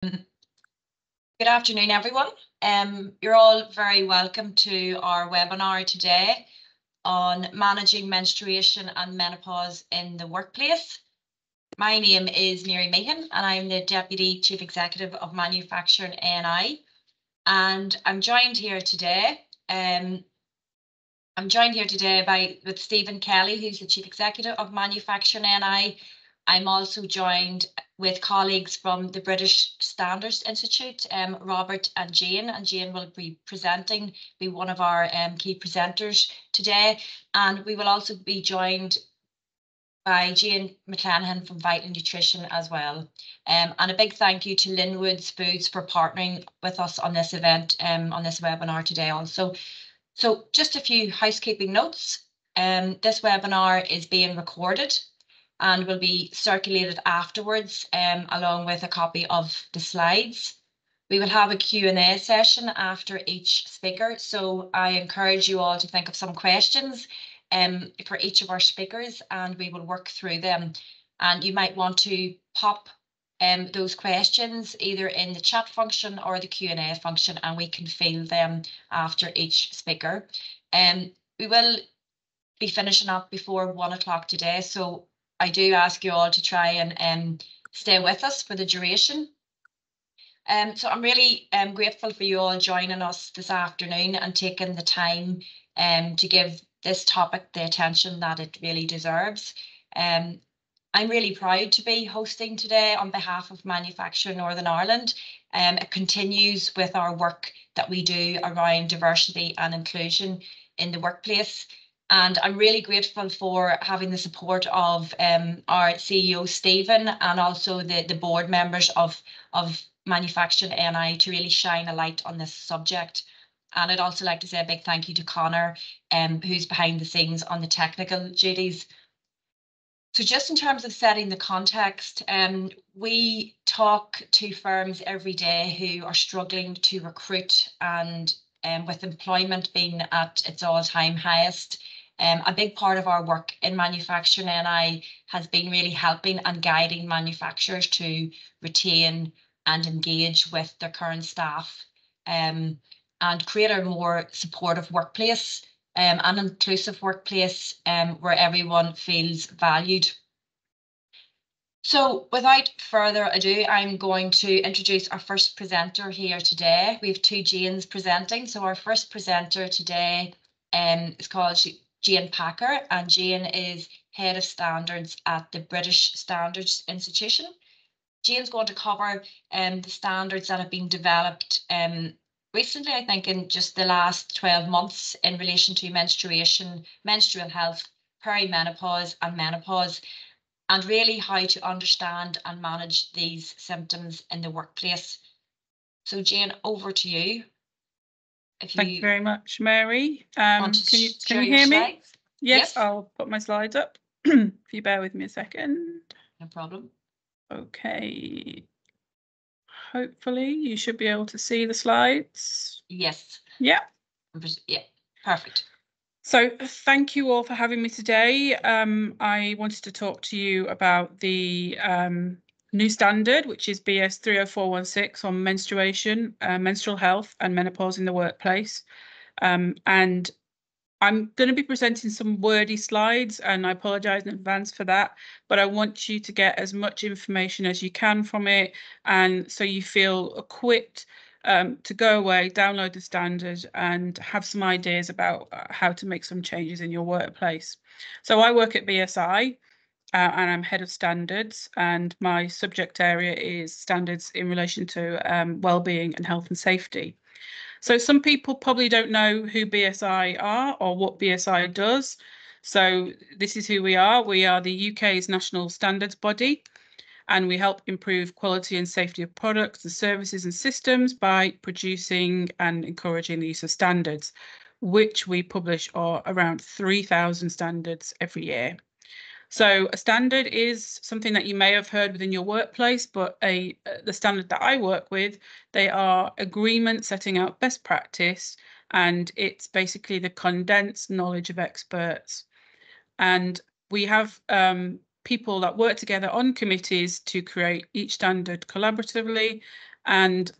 Good afternoon, everyone. You're all very welcome to our webinar today on managing menstruation and menopause in the workplace. My name is McClenaghan and I'm the Deputy Chief Executive of Manufacturing ANI, and I'm joined here today. With Stephen Kelly, who's the Chief Executive of Manufacturing ANI. I'm also joined with colleagues from the British Standards Institute, Robert and Jane will be one of our key presenters today. And we will also be joined by Jane McClenaghan from Vital Nutrition as well. And a big thank you to Linwood's Foods for partnering with us on this event, on this webinar today also. So just a few housekeeping notes. This webinar is being recorded and will be circulated afterwards, along with a copy of the slides. We will have a Q&A session after each speaker, so I encourage you all to think of some questions for each of our speakers, and we will work through them. And you might want to pop those questions either in the chat function or the Q&A function, and we can field them after each speaker. We will be finishing up before 1 o'clock today, so I do ask you all to try and stay with us for the duration. So I'm really grateful for you all joining us this afternoon and taking the time to give this topic the attention that it really deserves. I'm really proud to be hosting today on behalf of Manufacturing Northern Ireland. It continues with our work that we do around diversity and inclusion in the workplace. And I'm really grateful for having the support of our CEO, Stephen, and also the board members of Manufacturing ANI to really shine a light on this subject. And I'd also like to say a big thank you to Connor, who's behind the scenes on the technical duties. So just in terms of setting the context, we talk to firms every day who are struggling to recruit, and with employment being at its all-time highest. A big part of our work in Manufacturing ANI has been really helping and guiding manufacturers to retain and engage with their current staff, and create a more supportive workplace, an inclusive workplace where everyone feels valued. So without further ado, I'm going to introduce our first presenter here today. We have two Janes presenting. So our first presenter today is called Jane Packer, and Jane is Head of Standards at the British Standards Institution. Jane's going to cover the standards that have been developed recently, I think in just the last 12 months in relation to menstruation, menstrual health, perimenopause and menopause, and really how to understand and manage these symptoms in the workplace. So Jane, over to you. Thank you very much, Mary. Can you hear me? Yes, I'll put my slides up. If you bear with me a second. No problem. Okay. Hopefully you should be able to see the slides. Yes. Yeah. Yeah, perfect. So thank you all for having me today. I wanted to talk to you about the new standard, which is BS 30416 on menstruation, menstrual health and menopause in the workplace. And I'm going to be presenting some wordy slides, and I apologise in advance for that, but I want you to get as much information as you can from it, and so you feel equipped to go away, download the standard and have some ideas about how to make some changes in your workplace. So I work at BSI and I'm head of standards, and my subject area is standards in relation to wellbeing and health and safety. So some people probably don't know who BSI are or what BSI does. So this is who we are. We are the UK's national standards body, and we help improve quality and safety of products and services and systems by producing and encouraging the use of standards, which we publish around 3,000 standards every year. So a standard is something that you may have heard within your workplace, but the standard that I work with, they are agreements setting out best practice, and it's basically the condensed knowledge of experts. And we have people that work together on committees to create each standard collaboratively, And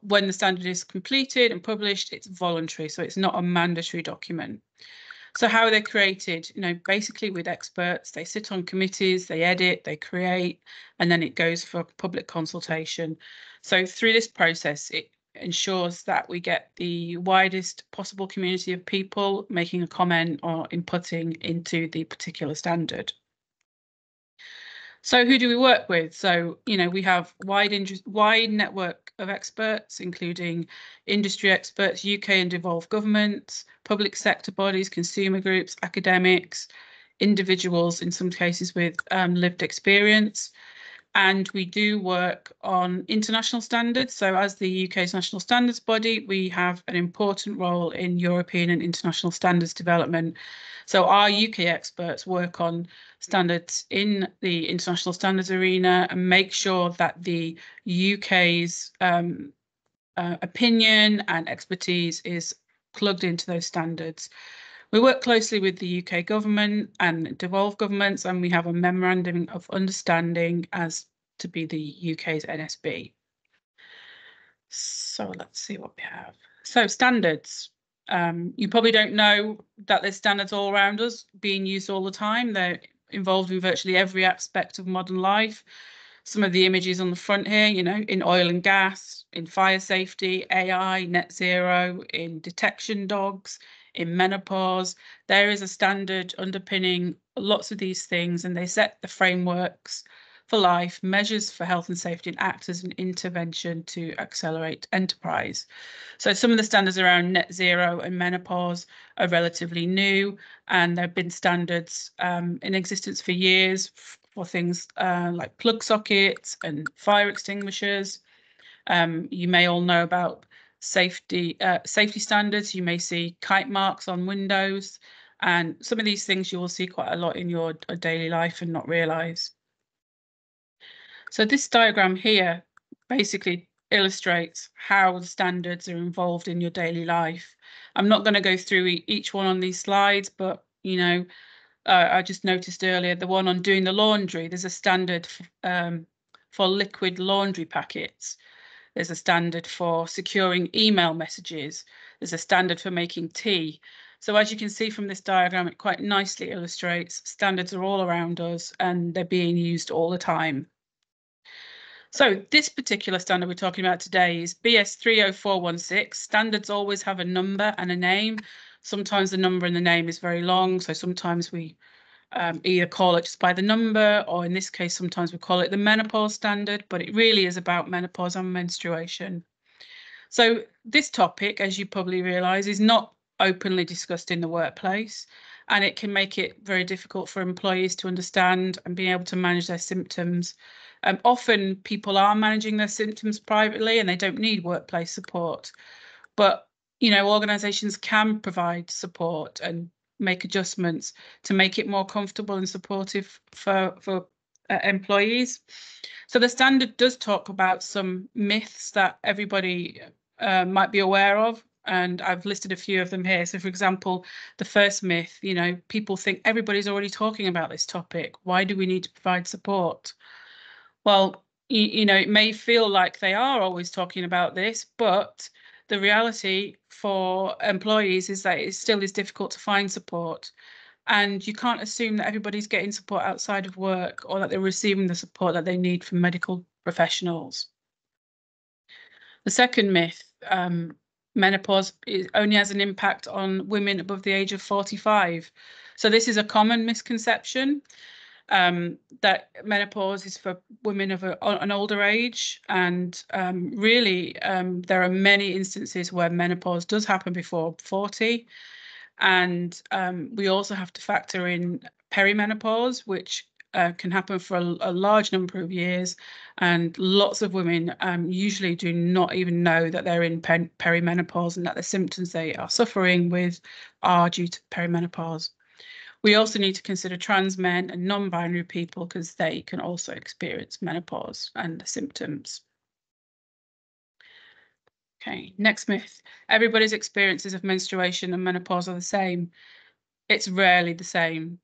when the standard is completed and published, it's voluntary, so it's not a mandatory document. So how are they created? You know, basically with experts, they sit on committees, they edit, they create, and then it goes for public consultation. So through this process, it ensures that we get the widest possible community of people making a comment or inputting into the particular standard. So who do we work with? So, you know, we have wide network of experts, including industry experts, UK and devolved governments, public sector bodies, consumer groups, academics, individuals, in some cases with lived experience. And we do work on international standards. So as the UK's national standards body, we have an important role in European and international standards development. So our UK experts work on standards in the international standards arena and make sure that the UK's opinion and expertise is plugged into those standards. We work closely with the UK government and devolved governments, and we have a memorandum of understanding as to be the UK's NSB. So let's see what we have. So standards. You probably don't know that there's standards all around us being used all the time. They're involved in virtually every aspect of modern life. Some of the images on the front here, you know, in oil and gas, in fire safety, AI, net zero, in detection dogs, in menopause. There is a standard underpinning lots of these things, and they set the frameworks for life, measures for health and safety, and act as an intervention to accelerate enterprise. So some of the standards around net zero and menopause are relatively new, and there have been standards in existence for years for things like plug sockets and fire extinguishers. You may all know about safety standards. You may see kite marks on windows, and some of these things you will see quite a lot in your daily life and not realise. So this diagram here basically illustrates how the standards are involved in your daily life. I'm not going to go through each one on these slides, but you know, I just noticed earlier the one on doing the laundry. There's a standard for liquid laundry packets. There's a standard for securing email messages. There's a standard for making tea. So as you can see from this diagram, it quite nicely illustrates standards are all around us and they're being used all the time. So this particular standard we're talking about today is BS 30416. Standards always have a number and a name. Sometimes the number and the name is very long, so sometimes we either call it just by the number, or in this case, sometimes we call it the menopause standard, but it really is about menopause and menstruation. So this topic, as you probably realise, is not openly discussed in the workplace, and it can make it very difficult for employees to understand and be able to manage their symptoms. Often people are managing their symptoms privately and they don't need workplace support. But, you know, organisations can provide support and make adjustments to make it more comfortable and supportive for employees. So the standard does talk about some myths that everybody might be aware of, and I've listed a few of them here. So for example, the first myth, you know, people think everybody's already talking about this topic. Why do we need to provide support? Well, you know, it may feel like they are always talking about this, but the reality for employees is that it still is difficult to find support. And you can't assume that everybody's getting support outside of work or that they're receiving the support that they need from medical professionals. The second myth, menopause only has an impact on women above the age of 45. So this is a common misconception. That menopause is for women of an older age, and really there are many instances where menopause does happen before 40, and we also have to factor in perimenopause, which can happen for a large number of years, and lots of women usually do not even know that they're in perimenopause and that the symptoms they are suffering with are due to perimenopause. We also need to consider trans men and non-binary people because they can also experience menopause and the symptoms. Okay, next myth. Everybody's experiences of menstruation and menopause are the same. It's rarely the same.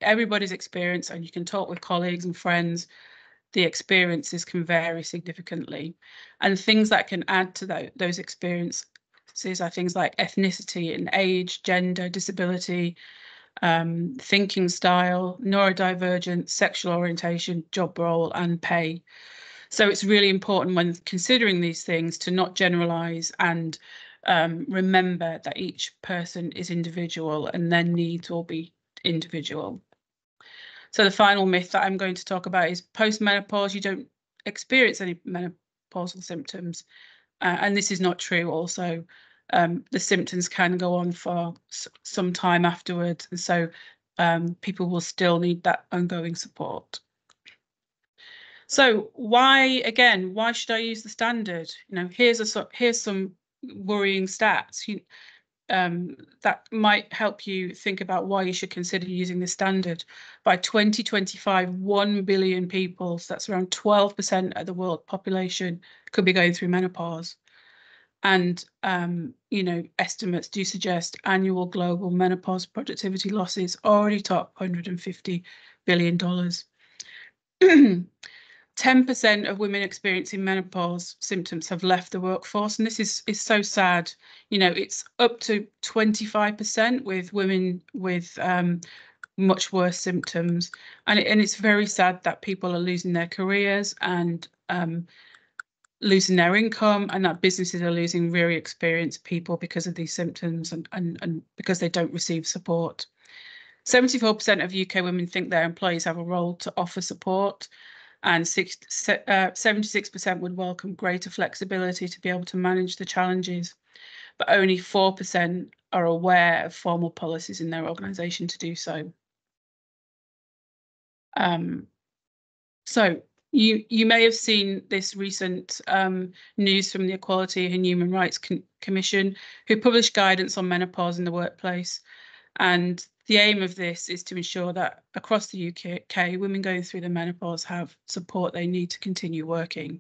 Everybody's experience, and you can talk with colleagues and friends, the experiences can vary significantly. And things that can add to those experiences are things like ethnicity and age, gender, disability, thinking style, neurodivergence, sexual orientation, job role, and pay. So it's really important when considering these things to not generalize and remember that each person is individual and their needs will be individual. So the final myth that I'm going to talk about is post-menopause, you don't experience any menopausal symptoms. And this is not true also. The symptoms can go on for some time afterwards. And so people will still need that ongoing support. So why should I use the standard? You know, here's some worrying stats that might help you think about why you should consider using the standard. By 2025, 1 billion people, so that's around 12% of the world population, could be going through menopause. And, you know, estimates do suggest annual global menopause productivity losses already top $150 billion. 10% of women experiencing menopause symptoms have left the workforce, and this is so sad. You know, it's up to 25% with women with much worse symptoms, and it's very sad that people are losing their careers and losing their income, and that businesses are losing really experienced people because of these symptoms and because they don't receive support. 74% of UK women think their employees have a role to offer support, and 76% would welcome greater flexibility to be able to manage the challenges, but only 4% are aware of formal policies in their organisation to do so. So you may have seen this recent news from the Equality and Human Rights Commission, who published guidance on menopause in the workplace. And the aim of this is to ensure that across the UK, women going through the menopause have support they need to continue working.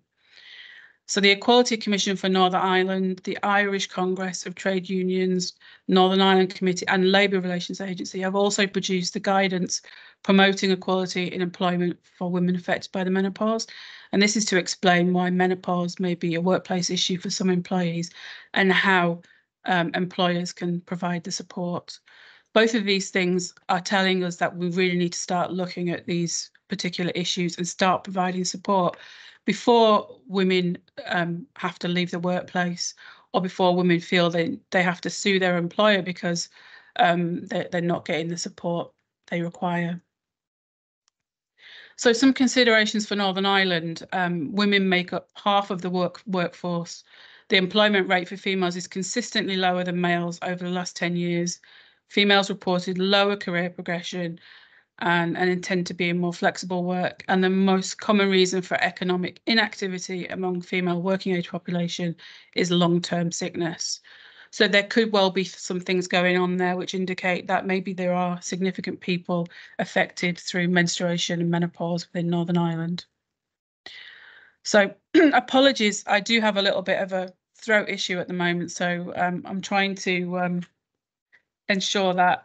So the Equality Commission for Northern Ireland, the Irish Congress of Trade Unions, Northern Ireland Committee and Labour Relations Agency have also produced the guidance promoting equality in employment for women affected by the menopause. And this is to explain why menopause may be a workplace issue for some employees and how employers can provide the support. Both of these things are telling us that we really need to start looking at these particular issues and start providing support before women have to leave the workplace, or before women feel they have to sue their employer because they're not getting the support they require. So some considerations for Northern Ireland. Women make up half of the workforce. The employment rate for females is consistently lower than males over the last 10 years. Females reported lower career progression and intend to be in more flexible work. And the most common reason for economic inactivity among female working age population is long-term sickness. So there could well be some things going on there which indicate that maybe there are significant people affected through menstruation and menopause within Northern Ireland. So apologies, I do have a little bit of a throat issue at the moment, so I'm trying to ensure that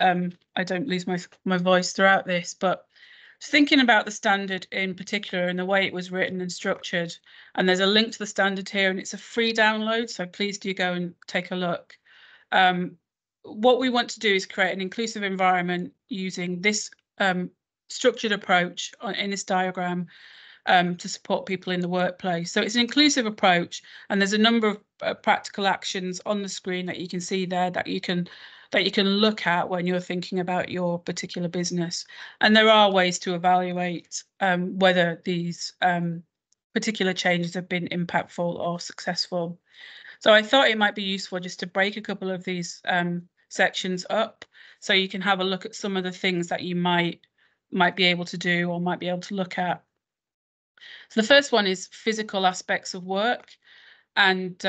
I don't lose my voice throughout this. But thinking about the standard in particular and the way it was written and structured, and there's a link to the standard here, and it's a free download, so please do go and take a look. What we want to do is create an inclusive environment using this structured approach in this diagram to support people in the workplace. So it's an inclusive approach, and there's a number of practical actions on the screen that you can see there that you can look at when you're thinking about your particular business. And there are ways to evaluate whether these particular changes have been impactful or successful. So I thought it might be useful just to break a couple of these sections up so you can have a look at some of the things that you might be able to do or might be able to look at. So the first one is physical aspects of work. And,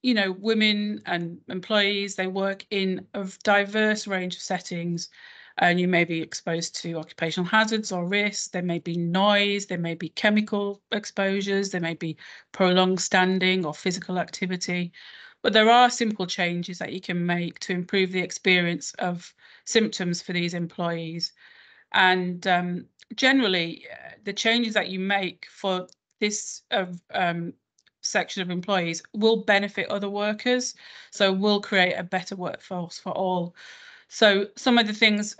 you know, women and employees, they work in a diverse range of settings. And you may be exposed to occupational hazards or risks. There may be noise, there may be chemical exposures, there may be prolonged standing or physical activity. But there are simple changes that you can make to improve the experience of symptoms for these employees. And generally, the changes that you make for this section of employees will benefit other workers, so will create a better workforce for all. So some of the things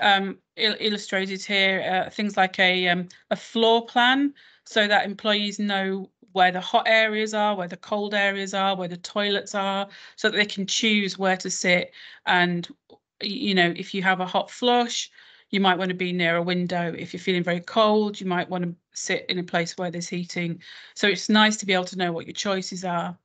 illustrated here, things like a floor plan, so that employees know where the hot areas are, where the cold areas are, where the toilets are, so that they can choose where to sit. And, you know, if you have a hot flush, you might want to be near a window. If you're feeling very cold, you might want to sit in a place where there's heating. So it's nice to be able to know what your choices are.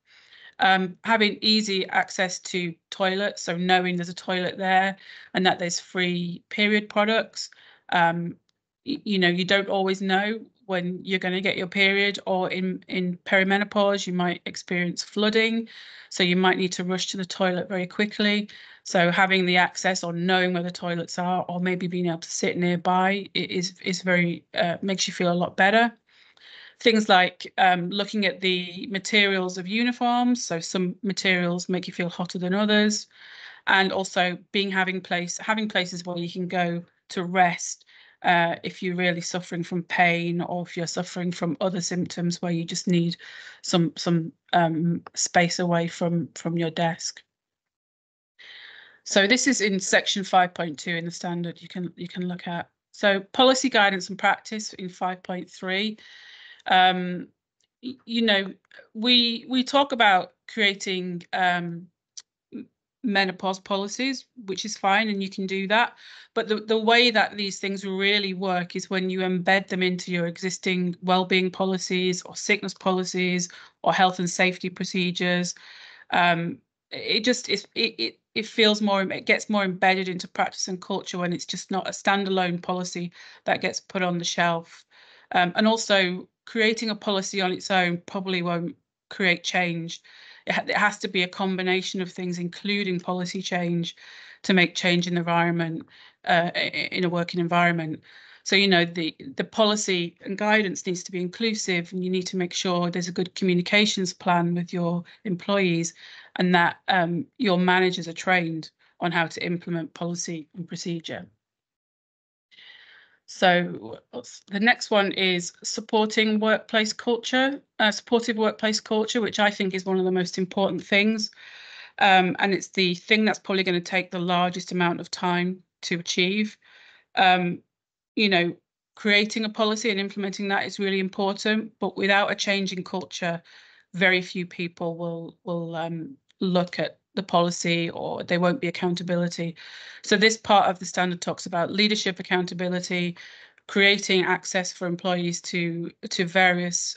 Having easy access to toilets, so knowing there's a toilet there and that there's free period products. You know, you don't always know when you're going to get your period, or in perimenopause, you might experience flooding. So you might need to rush to the toilet very quickly. So having the access, or knowing where the toilets are, or maybe being able to sit nearby is very makes you feel a lot better. Things like looking at the materials of uniforms. So some materials make you feel hotter than others, and also having places where you can go to rest if you're really suffering from pain, or if you're suffering from other symptoms where you just need some space away from your desk. So this is in section 5.2 in the standard you can look at. So policy guidance and practice in 5.3. You know, we talk about creating menopause policies, which is fine, and you can do that. But the way that these things really work is when you embed them into your existing wellbeing policies, or sickness policies, or health and safety procedures. It feels more, it gets more embedded into practice and culture when it's just not a standalone policy that gets put on the shelf. And also, creating a policy on its own probably won't create change. It has to be a combination of things, including policy change, to make change in the environment, in a working environment. So, you know, the policy and guidance needs to be inclusive, and you need to make sure there's a good communications plan with your employees, and that your managers are trained on how to implement policy and procedure. So the next one is supporting workplace culture, supportive workplace culture, which I think is one of the most important things. And it's the thing that's probably going to take the largest amount of time to achieve. You know, creating a policy and implementing that is really important, but without a change in culture, very few people will look at the policy, or there won't be accountability. So this part of the standard talks about leadership accountability, creating access for employees to various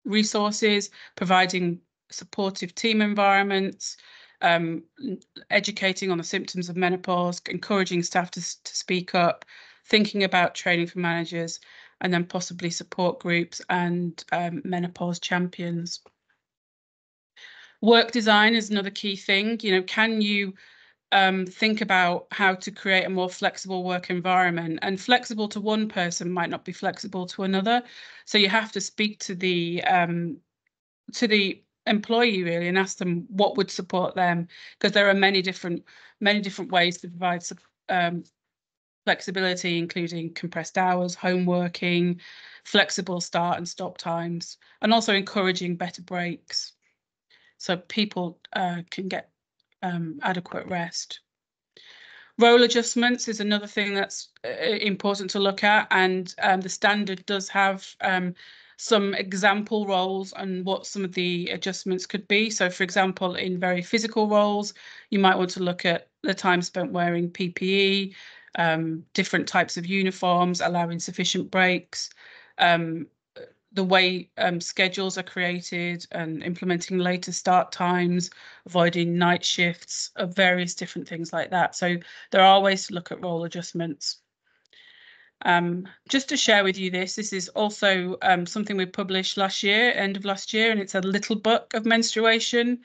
resources, providing supportive team environments, educating on the symptoms of menopause, encouraging staff to speak up, thinking about training for managers, and then possibly support groups and menopause champions. Work design is another key thing. You know, can you think about how to create a more flexible work environment? And flexible to one person might not be flexible to another. So you have to speak to the employee really, and ask them what would support them, because there are many different ways to provide flexibility, including compressed hours, home working, flexible start and stop times, and also encouraging better breaks, so people can get adequate rest. Role adjustments is another thing that's important to look at, and the standard does have some example roles and what some of the adjustments could be. So, for example, in very physical roles, you might want to look at the time spent wearing PPE, different types of uniforms, allowing sufficient breaks, the way schedules are created, and implementing later start times, avoiding night shifts, of various different things like that. So there are ways to look at role adjustments. Just to share with you this is also something we published last year, end of last year, and it's a little book of menstruation,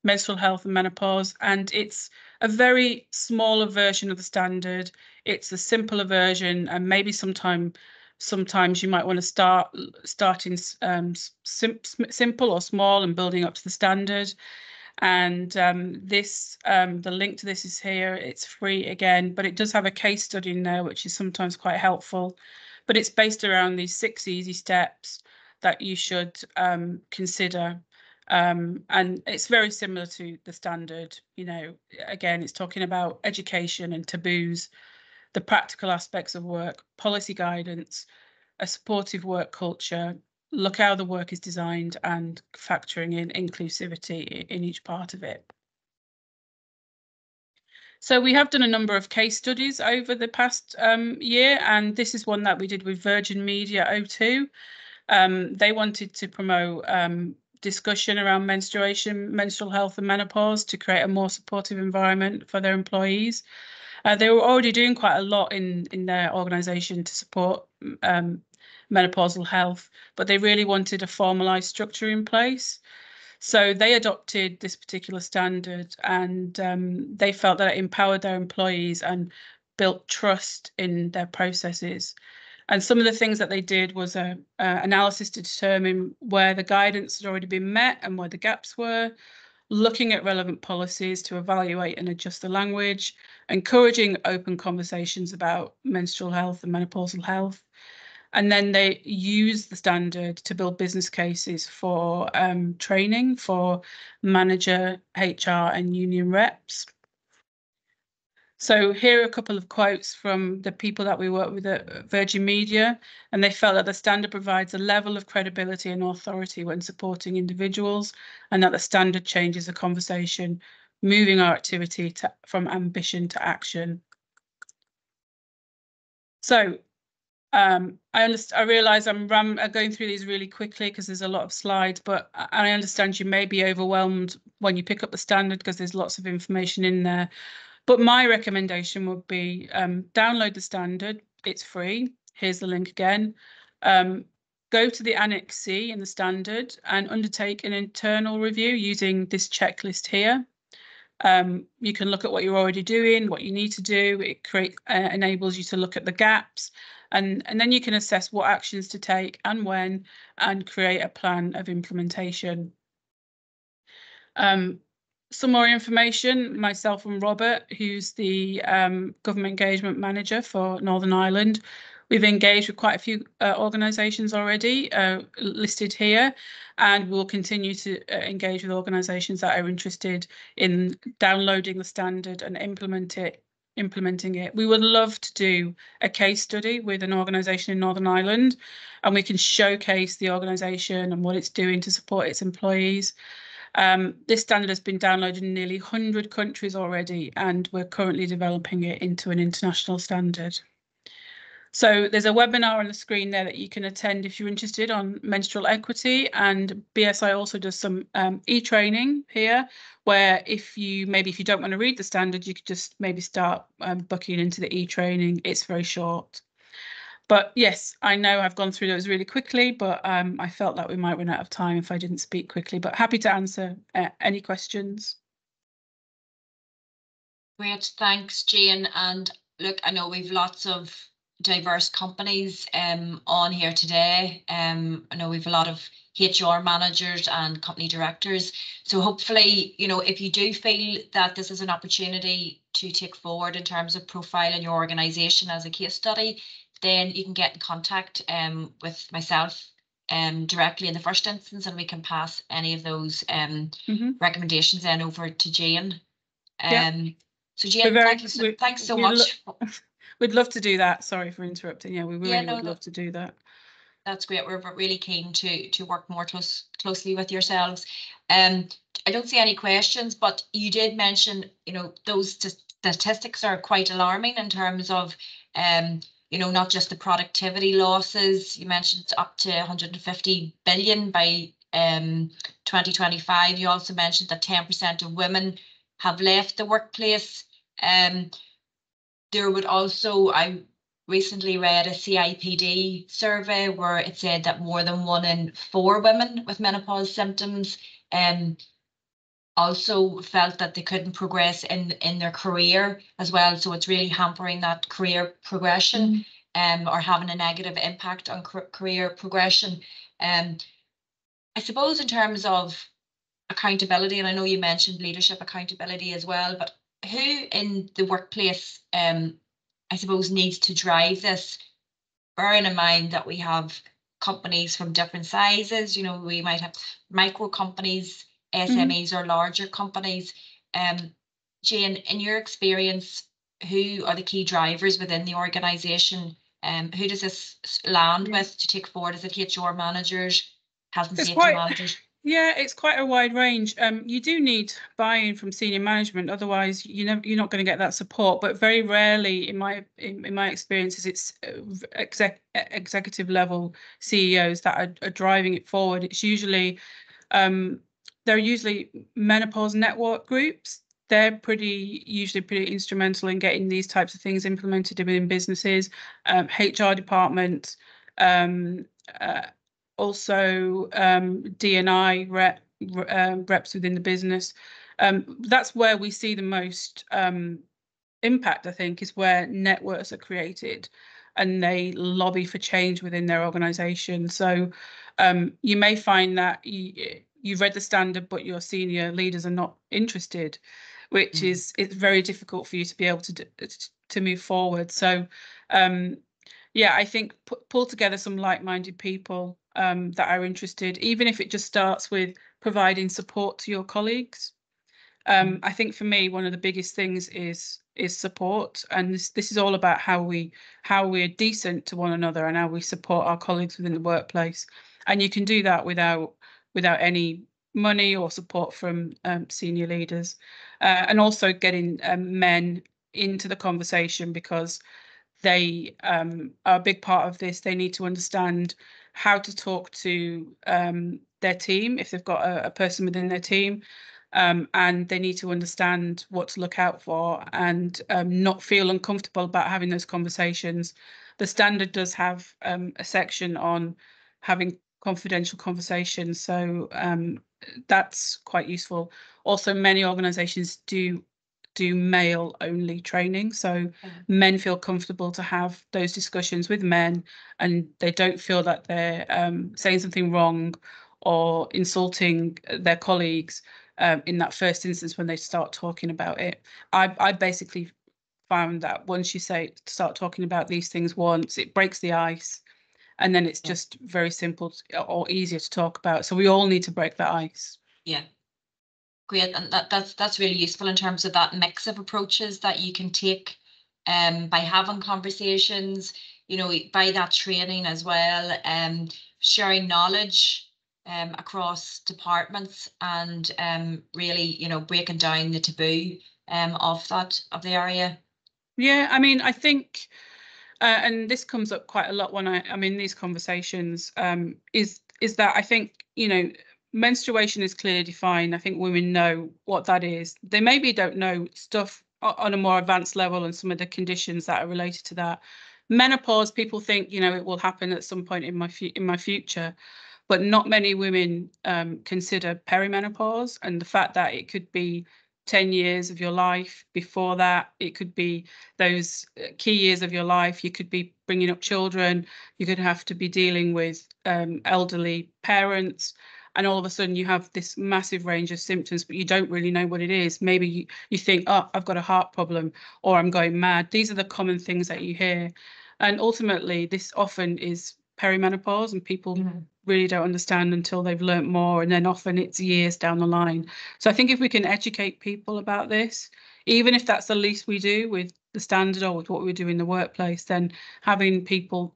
menstrual health and menopause, and it's a very smaller version of the standard. It's a simpler version, and maybe sometimes you might want to start in simple or small and building up to the standard. And the link to this is here. It's free again, but it does have a case study in there, which is sometimes quite helpful but it's based around these 6 easy steps that you should consider. And it's very similar to the standard. You know, again, it's talking about education and taboos, the practical aspects of work, policy guidance, a supportive work culture, look how the work is designed, and factoring in inclusivity in each part of it. So we have done a number of case studies over the past year, and this is one that we did with Virgin Media O2. They wanted to promote discussion around menstruation, menstrual health and menopause to create a more supportive environment for their employees. They were already doing quite a lot in their organisation to support menopausal health, but they really wanted a formalised structure in place. So they adopted this particular standard, and they felt that it empowered their employees and built trust in their processes. And some of the things that they did was a analysis to determine where the guidance had already been met and where the gaps were, looking at relevant policies to evaluate and adjust the language, encouraging open conversations about menstrual health and menopausal health. And then they use the standard to build business cases for training for manager, HR, and union reps. So here are a couple of quotes from the people that we work with at Virgin Media, and they felt that the standard provides a level of credibility and authority when supporting individuals, and that the standard changes the conversation, moving our activity from ambition to action. So I realise I'm going through these really quickly because there's a lot of slides, but I understand you may be overwhelmed when you pick up the standard because there's lots of information in there. But my recommendation would be download the standard. It's free. Here's the link again. Go to the Annex C in the standard and undertake an internal review using this checklist here. You can look at what you're already doing, what you need to do. It enables you to look at the gaps, and then you can assess what actions to take and when, and create a plan of implementation. Some more information, myself and Robert, who's the Government Engagement Manager for Northern Ireland. We've engaged with quite a few organisations already listed here, and we'll continue to engage with organisations that are interested in downloading the standard and implementing it. We would love to do a case study with an organisation in Northern Ireland, and we can showcase the organisation and what it's doing to support its employees. This standard has been downloaded in nearly 100 countries already, and we're currently developing it into an international standard. So there's a webinar on the screen there that you can attend if you're interested on menstrual equity, and BSI also does some e-training here, where if you don't want to read the standard, you could just maybe start booking into the e-training. It's very short. But yes, I know I've gone through those really quickly, but I felt that we might run out of time if I didn't speak quickly, but happy to answer any questions. Great, thanks, Jane. And look, I know we've lots of diverse companies on here today. I know we've a lot of HR managers and company directors. So hopefully, you know, if you do feel that this is an opportunity to take forward in terms of profiling your organisation as a case study, then you can get in contact with myself directly in the first instance, and we can pass any of those recommendations then over to Jane. So Jane, thanks so much. We'd love to do that. Sorry for interrupting. Yeah, we really would love to do that. That's great. We're really keen to work more closely with yourselves. I don't see any questions, but you did mention, you know, those statistics are quite alarming in terms of, you know, not just the productivity losses. You mentioned it's up to 150 billion by 2025. You also mentioned that 10% of women have left the workplace. There would also, I recently read a CIPD survey where it said that more than 1 in 4 women with menopause symptoms also felt that they couldn't progress in their career as well. So it's really hampering that career progression or having a negative impact on career progression. I suppose in terms of accountability, and I know you mentioned leadership accountability as well, but who in the workplace, I suppose, needs to drive this? bearing in mind that we have companies from different sizes, you know, we might have micro companies, SMEs, or larger companies. Jane, in your experience, who are the key drivers within the organisation? Who does this land with to take forward? Is it HR managers, health and safety managers? Yeah, it's quite a wide range. You do need buy-in from senior management, otherwise you're not going to get that support. But very rarely, in my experiences, it's executive level CEOs that are driving it forward. It's usually they're usually menopause network groups. They're usually pretty instrumental in getting these types of things implemented within businesses. HR departments. Also D&I reps within the business. That's where we see the most impact, I think, is where networks are created and they lobby for change within their organisation. So you may find that you've read the standard, but your senior leaders are not interested, which is it's very difficult for you to be able to move forward. So yeah, I think pull together some like-minded people that are interested, even if it just starts with providing support to your colleagues. I think for me, one of the biggest things is support, and this is all about how we're decent to one another and how we support our colleagues within the workplace. And you can do that without any money or support from senior leaders, and also getting men into the conversation, because they are a big part of this. They need to understand how to talk to their team if they've got a person within their team, and they need to understand what to look out for and not feel uncomfortable about having those conversations. The standard does have a section on having confidential conversations, so that's quite useful. Also, many organisations do male only training, so men feel comfortable to have those discussions with men and they don't feel that they're saying something wrong or insulting their colleagues in that first instance when they start talking about it. I basically found that once you start talking about these things once, it breaks the ice, and then it's just very simple or easier to talk about. So we all need to break that ice. Yeah. Great, and that's really useful in terms of that mix of approaches that you can take by having conversations, you know, by that training as well, sharing knowledge across departments, and really, you know, breaking down the taboo of the area. Yeah, I mean, I think and this comes up quite a lot when I'm in these conversations, is that I think, you know, menstruation is clearly defined. I think women know what that is. They maybe don't know stuff on a more advanced level and some of the conditions that are related to that. Menopause, people think, you know, it will happen at some point in my future, but not many women consider perimenopause, and the fact that it could be 10 years of your life before that. It could be those key years of your life. You could be bringing up children. You could have to be dealing with elderly parents. And all of a sudden you have this massive range of symptoms, but you don't really know what it is. Maybe you think, oh, I've got a heart problem, or I'm going mad. These are the common things that you hear. And ultimately, this often is perimenopause, and people really don't understand until they've learnt more, and then often it's years down the line. So I think if we can educate people about this, even if that's the least we do with the standard or with what we do in the workplace, then having people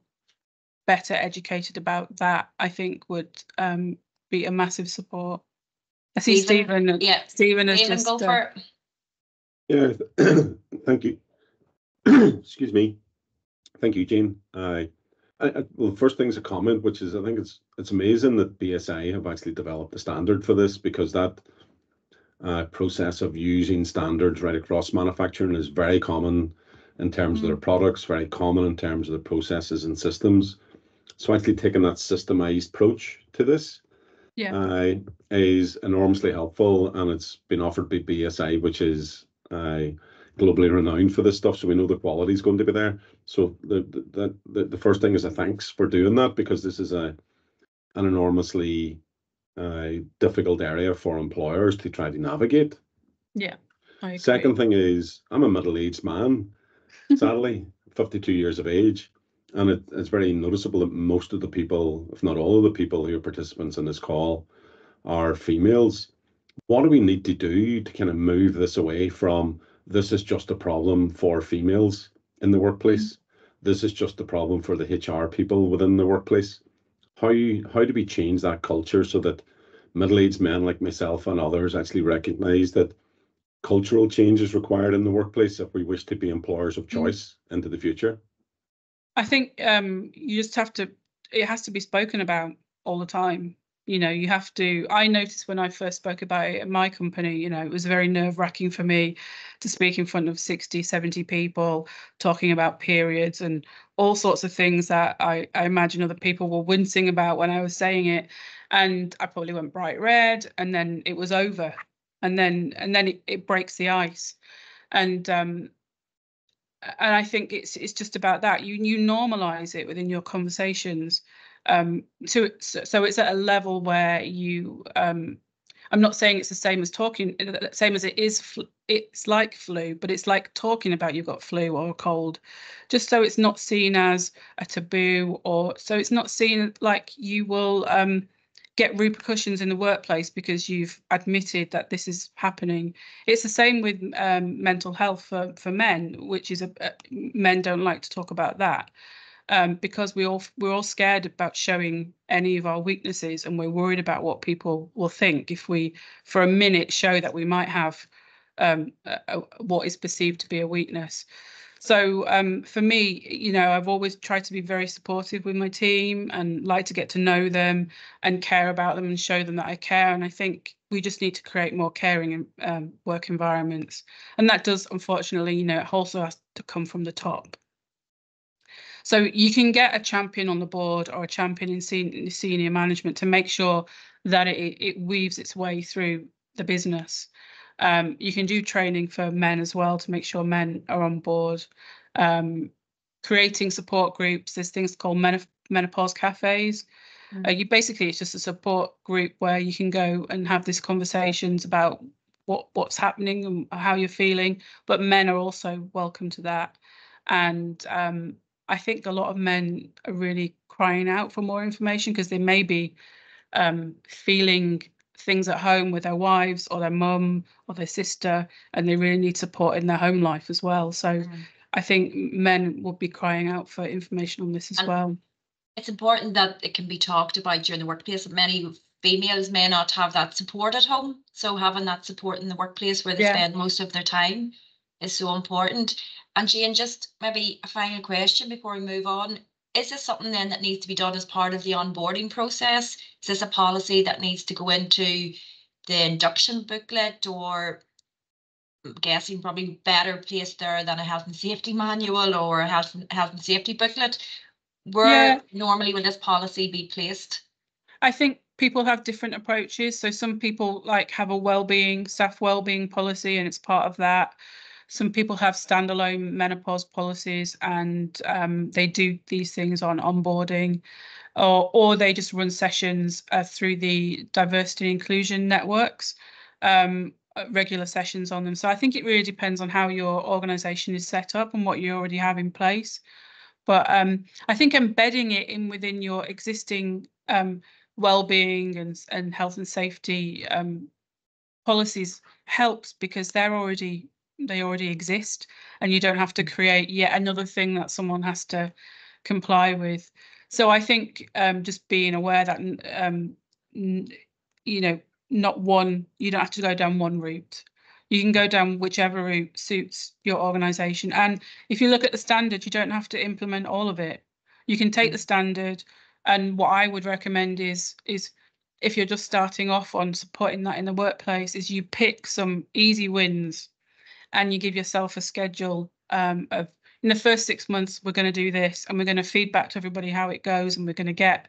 better educated about that, I think would be a massive support. I see Stephen. Yeah, Stephen has just go for it. Yeah, thank you. Excuse me. Thank you, Jane. Well, first thing's a comment, which is I think it's amazing that BSI have actually developed a standard for this, because that process of using standards right across manufacturing is very common in terms of their products, very common in terms of the processes and systems. So actually taking that systemized approach to this is enormously helpful, and it's been offered by BSI, which is globally renowned for this stuff, so we know the quality is going to be there. So the first thing is a thanks for doing that, because this is an enormously difficult area for employers to try to navigate. Yeah, I agree. Second thing is, I'm a middle-aged man, sadly, 52 years of age, and it's very noticeable that most of the people, if not all of the people who are participants in this call, are females. What do we need to do to kind of move this away from this is just a problem for females in the workplace? This is just a problem for the HR people within the workplace. How do we change that culture so that middle-aged men like myself and others actually recognize that cultural change is required in the workplace if we wish to be employers of choice into the future? I think you just have to, it has to be spoken about all the time. You know, you have to, I noticed when I first spoke about it at my company, you know, it was very nerve-wracking for me to speak in front of 60, 70 people, talking about periods and all sorts of things that I imagine other people were wincing about when I was saying it. And I probably went bright red, and then it was over. And then it breaks the ice. And I think it's just about that. You normalize it within your conversations, so it's at a level where you. I'm not saying it's the same as talking, same as it is. It's like flu, but it's like talking about you've got flu or a cold, just so it's not seen as a taboo, or so it's not seen like you will get repercussions in the workplace because you've admitted that this is happening. It's the same with mental health for men, which is men don't like to talk about that because we're all scared about showing any of our weaknesses, and we're worried about what people will think if we, for a minute, show that we might have what is perceived to be a weakness. So for me, you know, I've always tried to be very supportive with my team and like to get to know them and care about them and show them that I care. And I think we just need to create more caring work environments. And that does, unfortunately, you know, it also has to come from the top. So you can get a champion on the board or a champion in senior management to make sure that it weaves its way through the business. You can do training for men as well to make sure men are on board. Creating support groups. There's things called menopause cafes. It's just a support group where you can go and have these conversations about what's happening and how you're feeling. But men are also welcome to that. And I think a lot of men are really crying out for more information because they may be feeling things at home with their wives or their mum or their sister, and they really need support in their home life as well. So I think men will be crying out for information on this as well. It's important that it can be talked about during the workplace. Many females may not have that support at home, so having that support in the workplace where they spend most of their time is so important. And Jane, just maybe a final question before we move on. Is this something then that needs to be done as part of the onboarding process? Is this a policy that needs to go into the induction booklet, or I'm guessing probably better placed there than a health and safety manual or a health and safety booklet? Where normally will this policy be placed? I think people have different approaches. So some people like have a staff wellbeing policy, and it's part of that. Some people have standalone menopause policies, and they do these things on onboarding, or they just run sessions through the diversity and inclusion networks, regular sessions on them. So I think it really depends on how your organisation is set up and what you already have in place. But I think embedding it in within your existing well-being and health and safety policies helps, because they already exist, and you don't have to create yet another thing that someone has to comply with. So I think just being aware that you know, you don't have to go down one route. You can go down whichever route suits your organisation. And if you look at the standard, you don't have to implement all of it. You can take the standard, and what I would recommend is if you're just starting off on supporting that in the workplace, is you pick some easy wins and you give yourself a schedule of, in the first 6 months, we're going to do this, and we're going to feedback to everybody how it goes, and we're going to get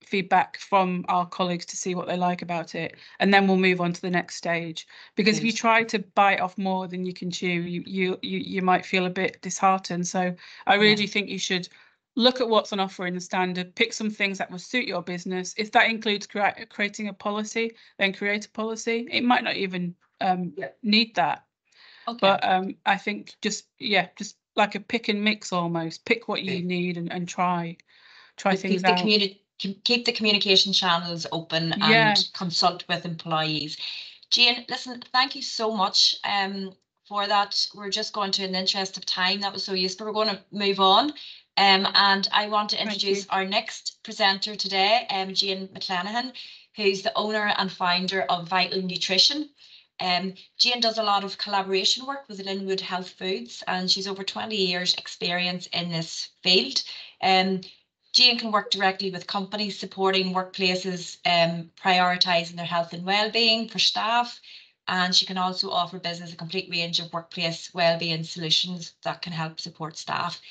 feedback from our colleagues to see what they like about it, and then we'll move on to the next stage. Because if you try to bite off more than you can chew, you might feel a bit disheartened. So I really do think you should look at what's on offer in the standard, pick some things that will suit your business. If that includes creating a policy, then create a policy. It might not even need that. But I think just like a pick and mix almost. Pick what you need and try things out. Keep the communication channels open and consult with employees. Jane, listen, thank you so much for that. We're just going to, in the interest of time, that was so useful. We're going to move on. And I want to introduce our next presenter today, Jane McClenaghan, who's the owner and founder of Vital Nutrition. Jane does a lot of collaboration work with Linwood Health Foods, and she's over 20 years experience in this field. Jane can work directly with companies supporting workplaces, prioritising their health and well-being for staff, and she can also offer business a complete range of workplace well-being solutions that can help support staff.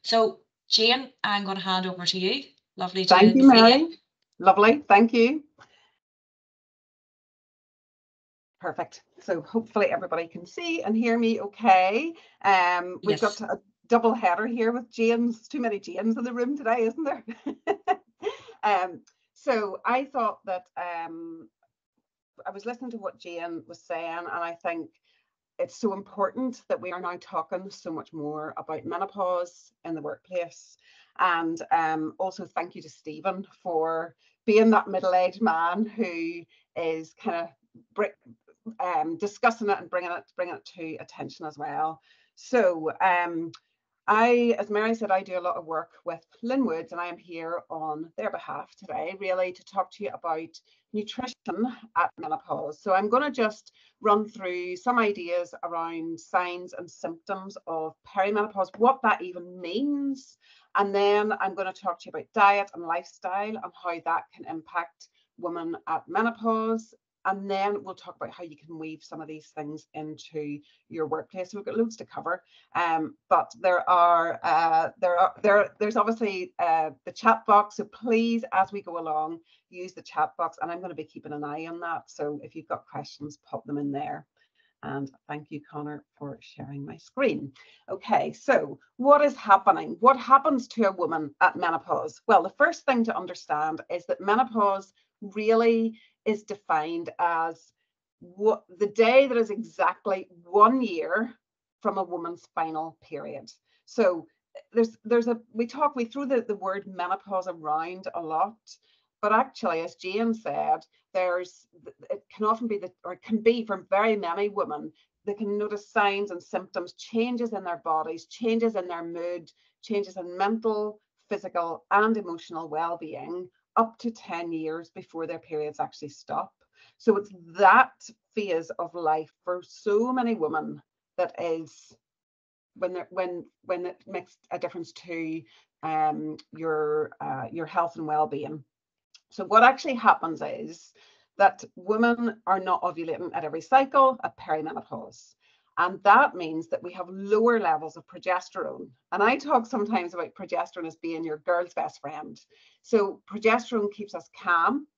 So Jane, I'm going to hand over to you. Lovely to Thank you, Mary. you. Lovely, thank you. Perfect. So hopefully everybody can see and hear me okay. We've got a double header here with Janes. Too many Janes in the room today, isn't there? So I thought that I was listening to what Jane was saying, and I think it's so important that we are now talking so much more about menopause in the workplace. And also thank you to Stephen for being that middle-aged man who is kind of discussing it and bringing it to attention as well. So as Mary said, I do a lot of work with Linwoods, and I am here on their behalf today, really, to talk to you about nutrition at menopause. So I'm going to just run through some ideas around signs and symptoms of perimenopause, what that even means, and then I'm going to talk to you about diet and lifestyle and how that can impact women at menopause. And then we'll talk about how you can weave some of these things into your workplace. So we've got loads to cover, but there's obviously the chat box. So please, as we go along, use the chat box, and I'm going to be keeping an eye on that. So if you've got questions, pop them in there. And thank you, Connor, for sharing my screen. Okay, so what is happening? What happens to a woman at menopause? Well, the first thing to understand is that menopause really is defined as what the day that is exactly 1 year from a woman's final period. So we throw the word menopause around a lot, but actually, as Jane said, it can be for very many women. They can notice signs and symptoms, changes in their bodies, changes in their mood, changes in mental, physical, and emotional well-being up to 10 years before their periods actually stop. So it's that phase of life for so many women that is when it makes a difference to your health and well-being. So what actually happens is that women are not ovulating at every cycle at perimenopause. And that means that we have lower levels of progesterone. And I talk sometimes about progesterone as being your girl's best friend. So progesterone keeps us calm,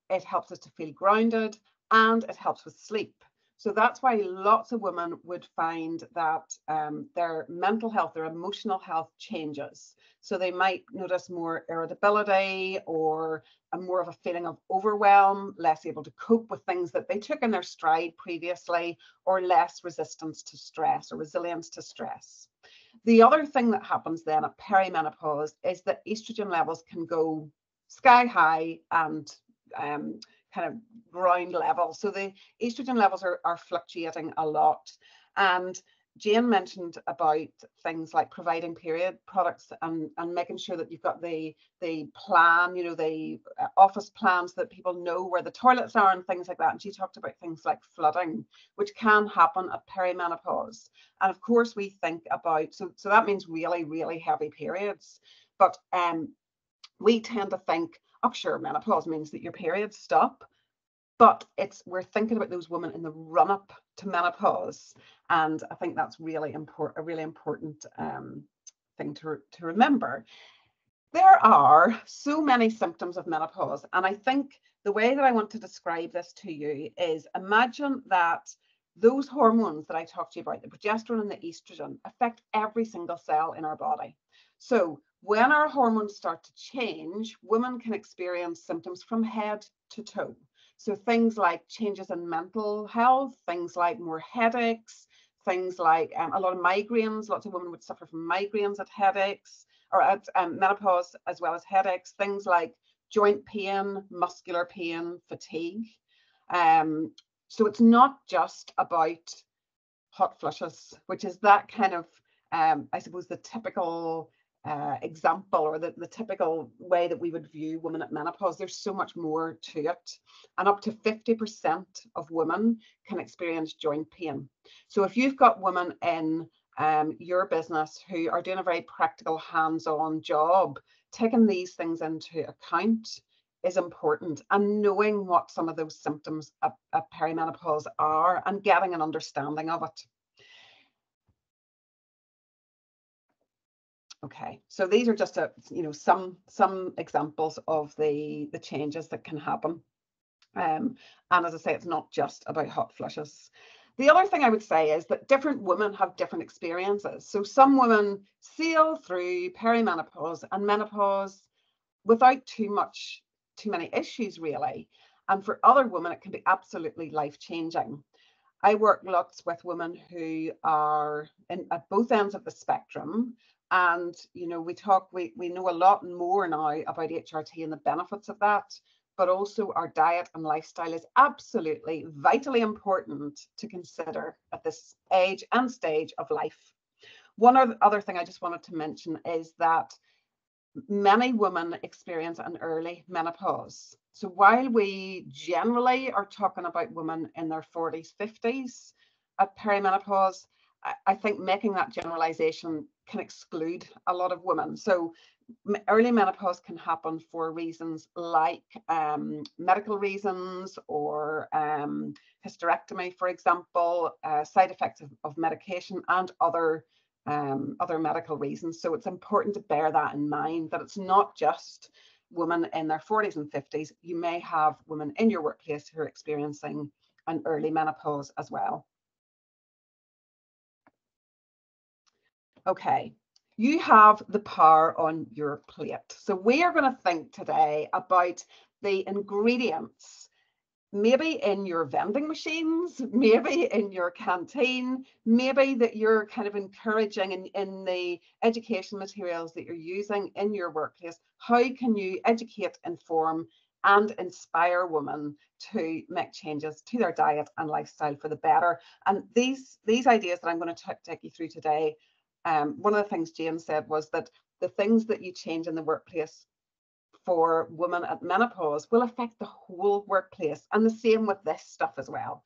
it helps us to feel grounded, and it helps with sleep. So that's why lots of women would find that their mental health, their emotional health changes. So they might notice more irritability or more of a feeling of overwhelm, less able to cope with things that they took in their stride previously, or less resistance to stress or resilience to stress. The other thing that happens then at perimenopause is that estrogen levels can go sky high and kind of ground level. So the estrogen levels are fluctuating a lot. And Jane mentioned about things like providing period products and making sure that you've got the plan, the office plans, that people know where the toilets are and things like that. And she talked about things like flooding, which can happen at perimenopause. And of course we think about, so that means really, really heavy periods. But we tend to think, oh, sure, menopause means that your periods stop. But we're thinking about those women in the run-up to menopause. And I think that's really important, a really important thing to remember. There are so many symptoms of menopause. And I think the way that I want to describe this to you is, imagine that those hormones that I talked to you about, the progesterone and the estrogen, affect every single cell in our body. So when our hormones start to change, women can experience symptoms from head to toe. So things like changes in mental health, things like more headaches, things like a lot of migraines. Lots of women would suffer from migraines at headaches or at menopause, as well as headaches. Things like joint pain, muscular pain, fatigue. So it's not just about hot flushes, which is that kind of, I suppose, the typical example, or the typical way that we would view women at menopause. There's so much more to it, and up to 50% of women can experience joint pain. So if you've got women in your business who are doing a very practical, hands-on job, taking these things into account is important, and knowing what some of those symptoms of perimenopause are and getting an understanding of it. Okay, so these are just some examples of the changes that can happen. And as I say, it's not just about hot flushes. The other thing I would say is that different women have different experiences. So some women sail through perimenopause and menopause without too many issues, really. And for other women, it can be absolutely life-changing. I work lots with women who are at both ends of the spectrum. And, we know a lot more now about HRT and the benefits of that, but also our diet and lifestyle is absolutely vitally important to consider at this age and stage of life. One other thing I just wanted to mention is that many women experience an early menopause. So while we generally are talking about women in their 40s, 50s at perimenopause, I think making that generalization can exclude a lot of women. So early menopause can happen for reasons like medical reasons, or hysterectomy, for example, side effects of medication, and other medical reasons. So it's important to bear that in mind, that it's not just women in their 40s and 50s. You may have women in your workplace who are experiencing an early menopause as well. Okay, you have the power on your plate. So we are going to think today about the ingredients, maybe in your vending machines, maybe in your canteen, maybe that you're kind of encouraging in the education materials that you're using in your workplace. How can you educate, inform, and inspire women to make changes to their diet and lifestyle for the better? And these ideas that I'm going to take you through today, one of the things Jane said was that the things that you change in the workplace for women at menopause will affect the whole workplace, and the same with this stuff as well.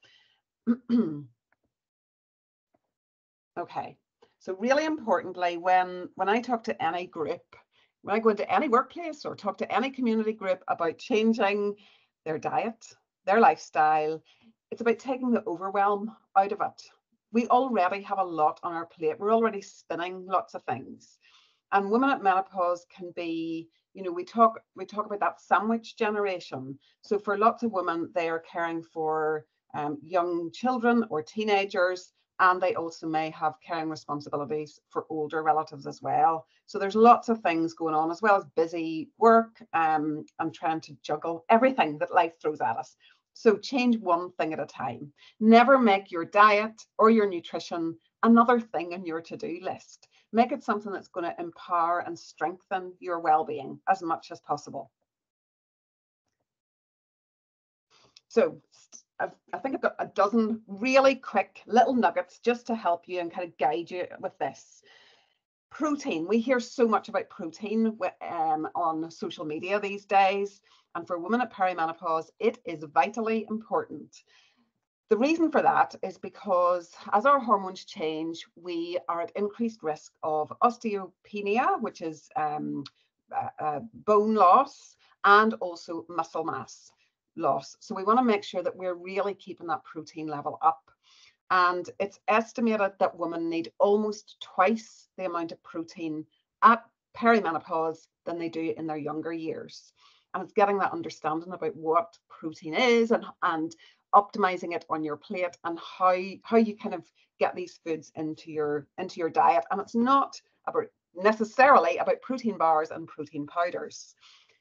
Okay, so really importantly, when I talk to any group, when I go into any workplace or talk to any community group about changing their diet, their lifestyle, it's about taking the overwhelm out of it. We already have a lot on our plate. We're already spinning lots of things. And women at menopause can be, we talk about that sandwich generation. So for lots of women, they are caring for young children or teenagers, and they also may have caring responsibilities for older relatives as well. So there's lots of things going on, as well as busy work and trying to juggle everything that life throws at us. So change one thing at a time. Never make your diet or your nutrition another thing on your to-do list. Make it something that's going to empower and strengthen your well-being as much as possible. So I think I've got a dozen really quick little nuggets just to help you and kind of guide you with this. Protein. We hear so much about protein on social media these days. And for women at perimenopause, it is vitally important. The reason for that is because as our hormones change, we are at increased risk of osteopenia, which is bone loss, and also muscle mass loss. So we want to make sure that we're really keeping that protein level up. And it's estimated that women need almost twice the amount of protein at perimenopause than they do in their younger years. And it's getting that understanding about what protein is and optimizing it on your plate, and how you kind of get these foods into your diet. And it's not necessarily about protein bars and protein powders.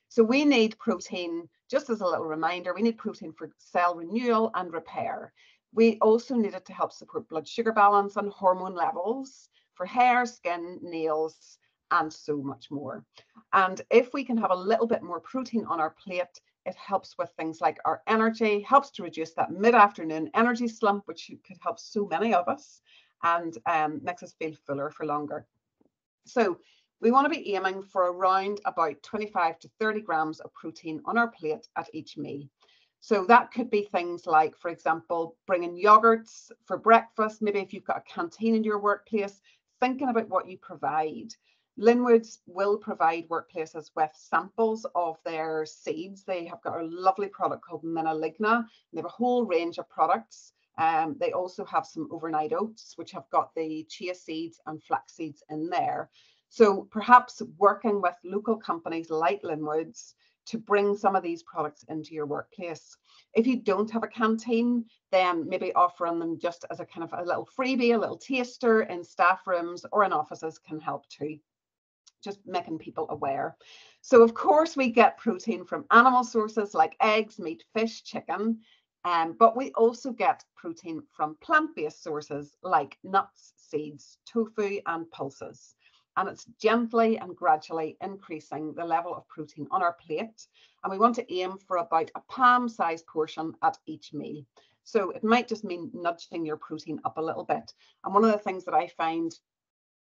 So we need protein, just as a little reminder, we need protein for cell renewal and repair. We also need it to help support blood sugar balance and hormone levels for hair, skin, nails, and so much more. And if we can have a little bit more protein on our plate, it helps with things like our energy, helps to reduce that mid-afternoon energy slump, which could help so many of us, and makes us feel fuller for longer. So we want to be aiming for around about 25 to 30 grams of protein on our plate at each meal. So that could be things like, for example, bringing yogurts for breakfast. Maybe if you've got a canteen in your workplace, thinking about what you provide. Linwoods will provide workplaces with samples of their seeds. They have got a lovely product called McClenaghan. They have a whole range of products. They also have some overnight oats, which have got the chia seeds and flax seeds in there. So perhaps working with local companies like Linwoods to bring some of these products into your workplace. If you don't have a canteen, then maybe offering them just as a kind of a little freebie, a little taster in staff rooms or in offices can help too. Just making people aware. So of course we get protein from animal sources like eggs, meat, fish, chicken, but we also get protein from plant-based sources like nuts, seeds, tofu, and pulses. And it's gently and gradually increasing the level of protein on our plate. And we want to aim for about a palm-sized portion at each meal. So it might just mean nudging your protein up a little bit. And one of the things that I find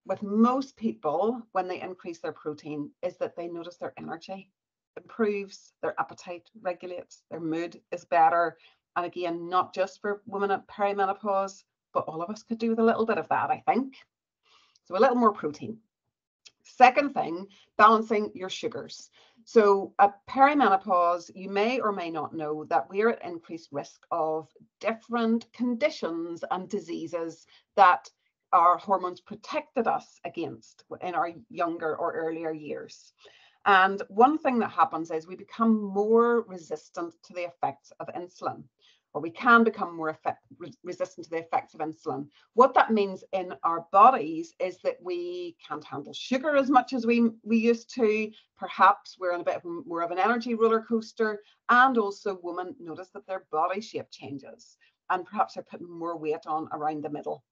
with most people when they increase their protein is that they notice their energy improves, their appetite regulates, their mood is better. And again, not just for women at perimenopause, but all of us could do with a little bit of that, I think. So a little more protein. Second thing, balancing your sugars. So at perimenopause, you may or may not know that we're at increased risk of different conditions and diseases that our hormones protected us against in our younger or earlier years. And one thing that happens is we become more resistant to the effects of insulin, or we can become more resistant to the effects of insulin. What that means in our bodies is that we can't handle sugar as much as we used to. Perhaps we're on a bit more of an energy roller coaster, and also women notice that their body shape changes, and perhaps they're putting more weight on around the middle.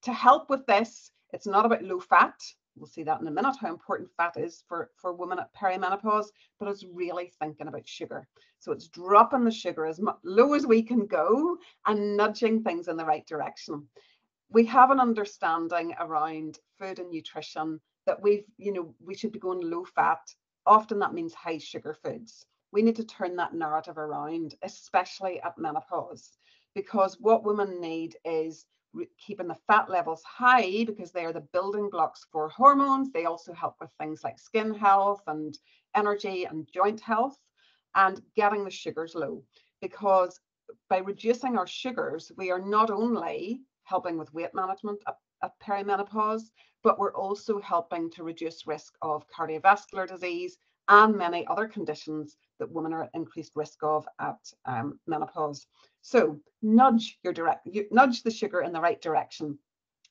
To help with this, it's not about low fat. We'll see that in a minute, how important fat is for women at perimenopause, but it's really thinking about sugar. So it's dropping the sugar as low as we can go and nudging things in the right direction. We have an understanding around food and nutrition that we should be going low fat. Often that means high sugar foods. We need to turn that narrative around, especially at menopause, because what women need is keeping the fat levels high because they are the building blocks for hormones. They also help with things like skin health and energy and joint health, and getting the sugars low, because by reducing our sugars, we are not only helping with weight management at perimenopause, but we're also helping to reduce risk of cardiovascular disease and many other conditions that women are at increased risk of at menopause. So nudge the sugar in the right direction.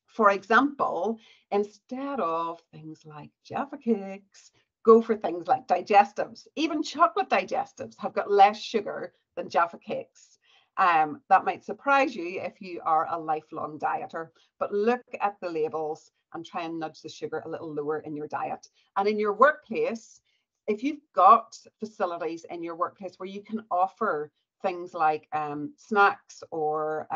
For example, instead of things like Jaffa cakes, go for things like digestives. Even chocolate digestives have got less sugar than Jaffa cakes. That might surprise you if you are a lifelong dieter, but look at the labels and try and nudge the sugar a little lower in your diet. And in your workplace, if you've got facilities in your workplace where you can offer things like snacks or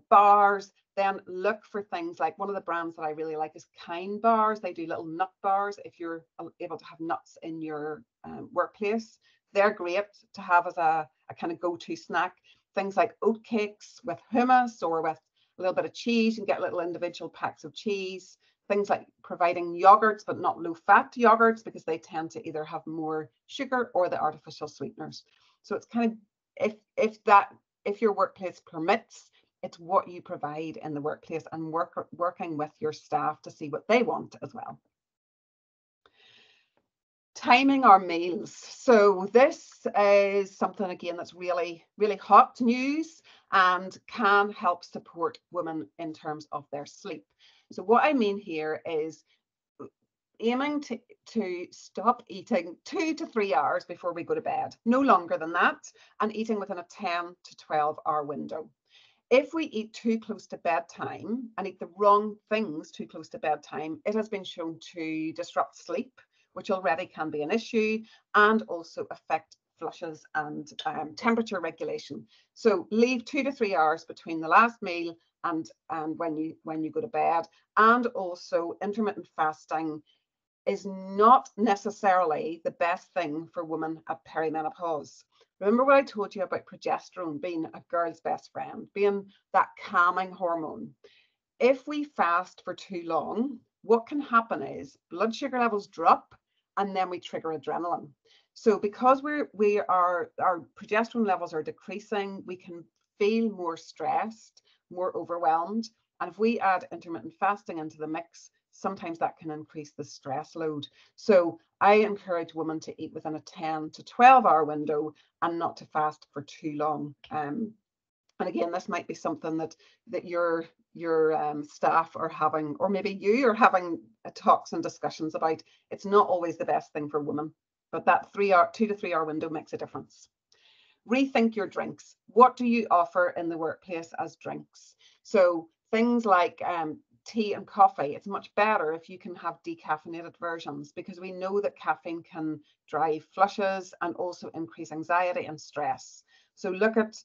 bars, then look for things like, one of the brands that I really like is Kind Bars. They do little nut bars if you're able to have nuts in your workplace. They're great to have as a kind of go-to snack. Things like oat cakes with hummus or with a little bit of cheese, and get little individual packs of cheese. Things like providing yogurts, but not low-fat yogurts, because they tend to either have more sugar or the artificial sweeteners. So it's kind of, if your workplace permits, it's what you provide in the workplace, and working with your staff to see what they want as well. Timing our meals. So this is something, again, that's really, really hot news and can help support women in terms of their sleep. So what I mean here is aiming to stop eating 2 to 3 hours before we go to bed, no longer than that, and eating within a 10 to 12 hour window. If we eat too close to bedtime and eat the wrong things too close to bedtime, it has been shown to disrupt sleep, which already can be an issue, and also affect flushes and temperature regulation. So leave 2 to 3 hours between the last meal and when you go to bed. And also intermittent fasting is not necessarily the best thing for women at perimenopause. Remember what I told you about progesterone being a girl's best friend, being that calming hormone. If we fast for too long, what can happen is blood sugar levels drop and then we trigger adrenaline. So because our progesterone levels are decreasing, we can feel more stressed, more overwhelmed. And if we add intermittent fasting into the mix, sometimes that can increase the stress load. So I encourage women to eat within a 10 to 12 hour window and not to fast for too long. And again, this might be something that your staff are having, or maybe you are having talks and discussions about. It's not always the best thing for women, but that 2 to 3 hour window makes a difference. Rethink your drinks. What do you offer in the workplace as drinks? So things like tea and coffee, it's much better if you can have decaffeinated versions, because we know that caffeine can drive flushes and also increase anxiety and stress. So look at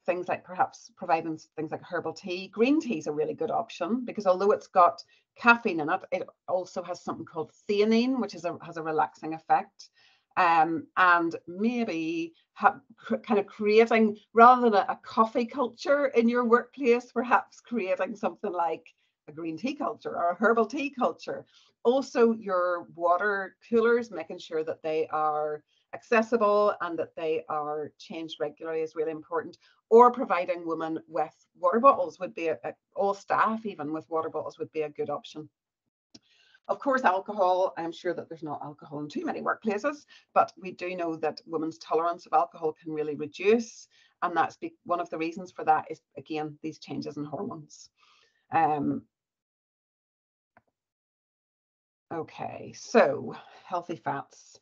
things like perhaps providing things like herbal tea. Green tea is a really good option, because although it's got caffeine in it, it also has something called theanine, which has a relaxing effect. And maybe kind of creating, rather than a coffee culture in your workplace, perhaps creating something like a green tea culture or a herbal tea culture. Also, your water coolers, making sure that they are accessible and that they are changed regularly is really important. Or providing women with water bottles would be all staff even with water bottles would be a good option. Of course, alcohol, I'm sure that there's not alcohol in too many workplaces, but we do know that women's tolerance of alcohol can really reduce. And that's one of the reasons for that is, again, these changes in hormones. Okay, so healthy fats.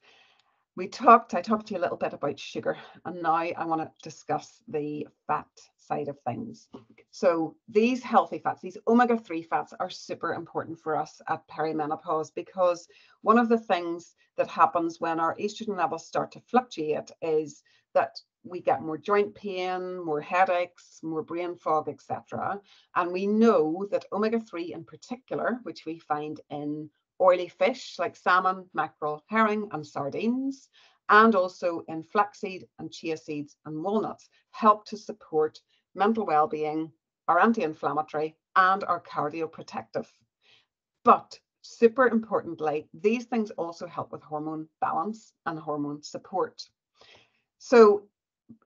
I talked to you a little bit about sugar, and now I want to discuss the fat side of things. So these healthy fats, these omega-3 fats, are super important for us at perimenopause, because one of the things that happens when our estrogen levels start to fluctuate is that we get more joint pain, more headaches, more brain fog, etc. And we know that omega-3 in particular, which we find in oily fish like salmon, mackerel, herring, and sardines, and also in flaxseed and chia seeds and walnuts, help to support mental well-being, our anti-inflammatory, and our cardioprotective. But super importantly, these things also help with hormone balance and hormone support. So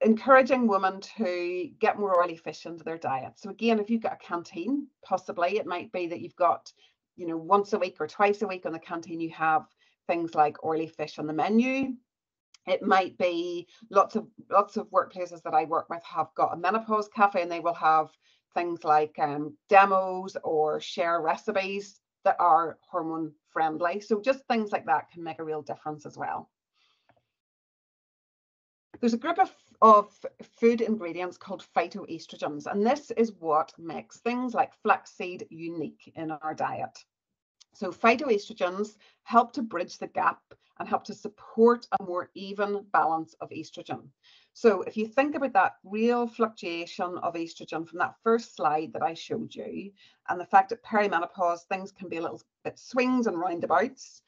encouraging women to get more oily fish into their diet. So again, if you've got a canteen, possibly it might be that you've got, once a week or twice a week on the canteen, you have things like oily fish on the menu. It might be lots of workplaces that I work with have got a menopause cafe, and they will have things like demos or share recipes that are hormone friendly. So just things like that can make a real difference as well. There's a group of food ingredients called phytoestrogens, and this is what makes things like flaxseed unique in our diet. So phytoestrogens help to bridge the gap and help to support a more even balance of estrogen. So if you think about that real fluctuation of estrogen from that first slide that I showed you, and the fact that perimenopause, things can be a little bit swings and roundabouts,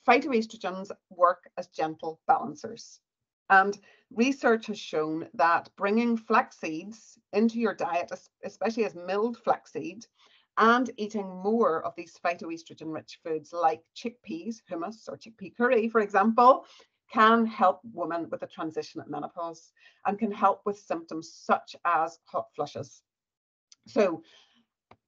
phytoestrogens work as gentle balancers. And research has shown that bringing flax seeds into your diet, especially as milled flaxseed, and eating more of these phytoestrogen-rich foods like chickpeas, hummus, or chickpea curry, for example, can help women with a transition at menopause and can help with symptoms such as hot flushes. So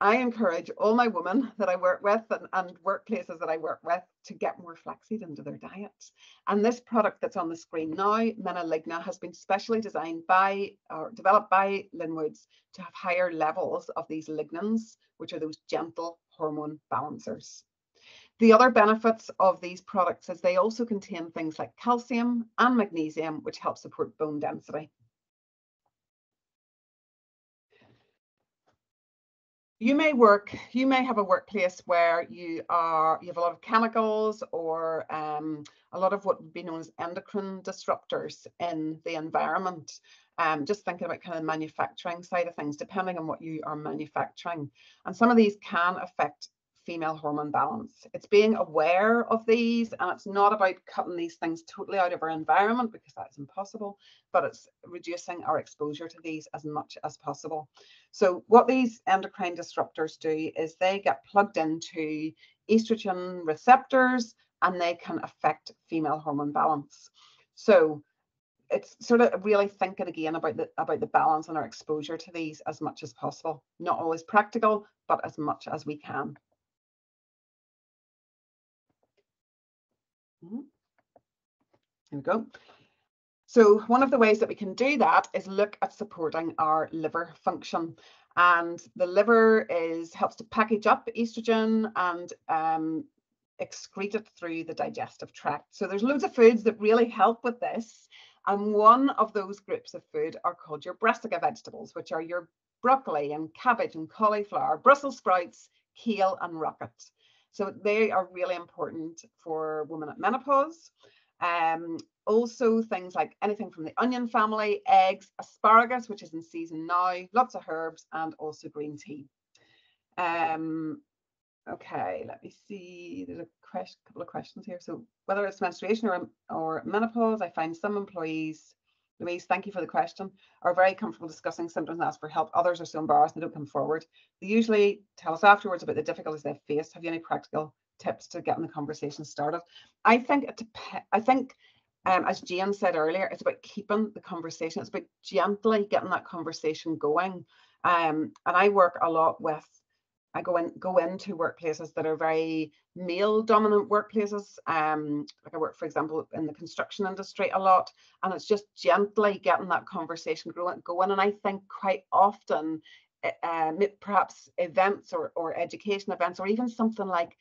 I encourage all my women that I work with and workplaces that I work with to get more flaxseed into their diet. And this product that's on the screen now, McClenaghan, has been specially designed or developed by Linwoods to have higher levels of these lignans, which are those gentle hormone balancers. The other benefits of these products is they also contain things like calcium and magnesium, which help support bone density. you may have a workplace where you have a lot of chemicals or a lot of what would be known as endocrine disruptors in the environment. Just thinking about kind of the manufacturing side of things, depending on what you are manufacturing. And some of these can affect female hormone balance. It's being aware of these, and it's not about cutting these things totally out of our environment, because that's impossible, but it's reducing our exposure to these as much as possible. So what these endocrine disruptors do is they get plugged into estrogen receptors, and they can affect female hormone balance. So it's sort of really thinking again about the balance and our exposure to these as much as possible. Not always practical, but as much as we can. Here we go. So one of the ways that we can do that is look at supporting our liver function. And the liver helps to package up estrogen and excrete it through the digestive tract. So there's loads of foods that really help with this. And one of those groups of food are called your brassica vegetables, which are your broccoli and cabbage and cauliflower, Brussels sprouts, kale and rocket. So they are really important for women at menopause. Also things like anything from the onion family, eggs, asparagus, which is in season now, lots of herbs, and also green tea. Okay, let me see. There's a couple of questions here. So whether it's menstruation or menopause, I find some employees, Louise, thank you for the question, are very comfortable discussing symptoms and ask for help. Others are so embarrassed they don't come forward. They usually tell us afterwards about the difficulties they've faced. Have you any practical tips to getting the conversation started? I think as Jane said earlier, it's about keeping the conversation. It's about gently getting that conversation going. And I work a lot with, I go into workplaces that are very male dominant workplaces. Like I work, for example, in the construction industry a lot, and it's just gently getting that conversation going. And I think quite often, perhaps events or education events, or even something like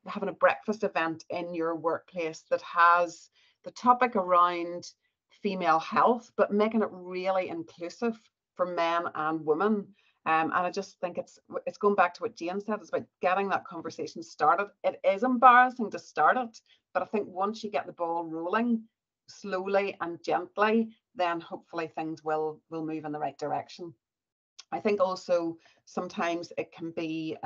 having a breakfast event in your workplace that has the topic around female health, but making it really inclusive for men and women. And I just think it's going back to what Jane said. It's about getting that conversation started. It is embarrassing to start it, but I think once you get the ball rolling slowly and gently, then hopefully things will move in the right direction. I think also sometimes it can be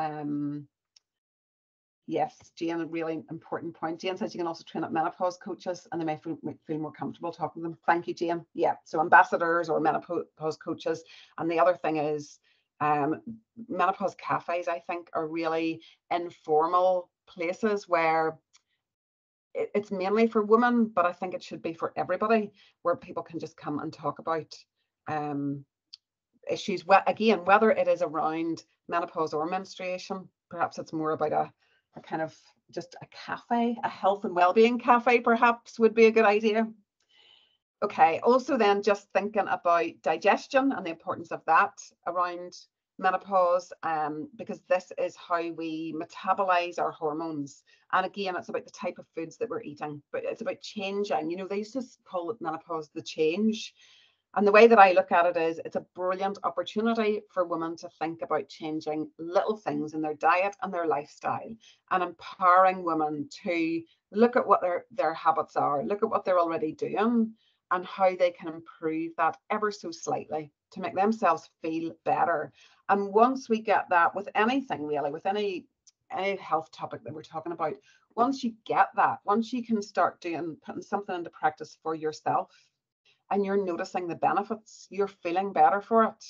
yes, Jane, a really important point. Jane says you can also train up menopause coaches, and they may feel more comfortable talking to them. Thank you, Jane. Yeah, so ambassadors or menopause coaches. And the other thing is menopause cafes, I think, are really informal places where it's mainly for women, but I think it should be for everybody, where people can just come and talk about issues. Again, whether it is around menopause or menstruation, perhaps it's more about a kind of just a cafe, a health and well-being cafe, perhaps would be a good idea. Okay, also then just thinking about digestion and the importance of that around menopause, because this is how we metabolize our hormones. And again, it's about the type of foods that we're eating, but it's about changing. They used to call it menopause the change. And the way that I look at it is it's a brilliant opportunity for women to think about changing little things in their diet and their lifestyle, and empowering women to look at what their habits are, look at what they're already doing, and how they can improve that ever so slightly to make themselves feel better. And once we get that with anything really, with any health topic that we're talking about, once you get that, once you can start putting something into practice for yourself, and you're noticing the benefits, you're feeling better for it,